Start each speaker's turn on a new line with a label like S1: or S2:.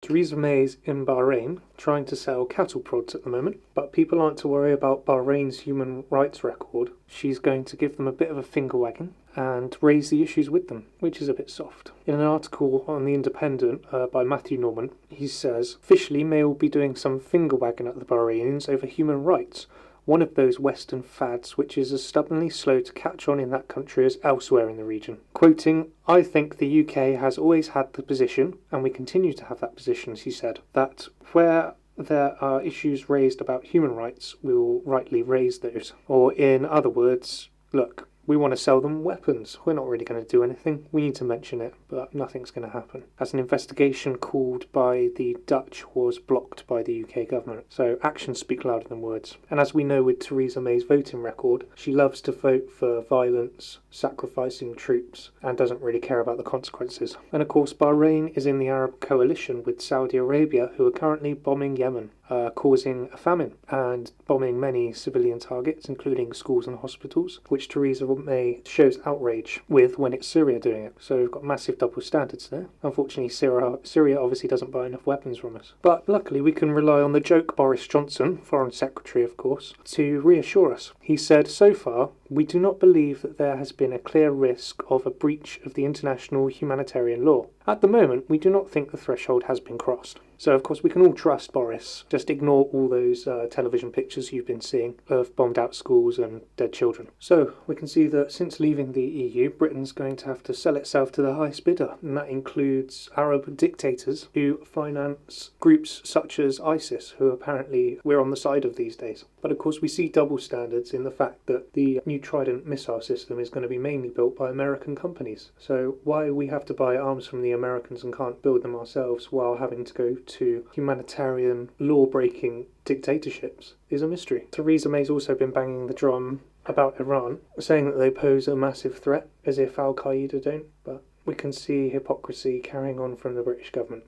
S1: Theresa May's in Bahrain trying to sell cattle prods at the moment, but people aren't to worry about Bahrain's human rights record. She's going to give them a bit of a finger wagging and raise the issues with them, which is a bit soft. In an article on The Independent by Matthew Norman, he says, officially May will be doing some finger wagging at the Bahrainians over human rights, one of those Western fads which is as stubbornly slow to catch on in that country as elsewhere in the region. Quoting, I think the UK has always had the position, and we continue to have that position, she said, that where there are issues raised about human rights, we will rightly raise those. Or in other words, look, we want to sell them weapons. We're not really going to do anything. We need to mention it, but nothing's going to happen. As an investigation called by the Dutch was blocked by the UK government. So actions speak louder than words. And as we know with Theresa May's voting record, she loves to vote for violence, sacrificing troops, and doesn't really care about the consequences. And of course, Bahrain is in the Arab coalition with Saudi Arabia, who are currently bombing Yemen, causing a famine and bombing many civilian targets, including schools and hospitals, which Theresa May shows outrage with when it's Syria doing it. So we've got massive double standards there. Unfortunately, Syria obviously doesn't buy enough weapons from us. But luckily, we can rely on the joke Boris Johnson, Foreign Secretary of course, to reassure us. He said, so far, we do not believe that there has been a clear risk of a breach of the international humanitarian law. At the moment, we do not think the threshold has been crossed. So, of course, we can all trust Boris. Just ignore all those television pictures you've been seeing of bombed out schools and dead children. So, we can see that since leaving the EU, Britain's going to have to sell itself to the highest bidder. And that includes Arab dictators who finance groups such as ISIS, who apparently we're on the side of these days. But, of course, we see double standards in the fact that the new Trident missile system is going to be mainly built by American companies. So, why we have to buy arms from the Americans and can't build them ourselves while having to go to humanitarian law-breaking dictatorships is a mystery. Theresa May's also been banging the drum about Iran, saying that they pose a massive threat, as if Al-Qaeda don't, but we can see hypocrisy carrying on from the British government.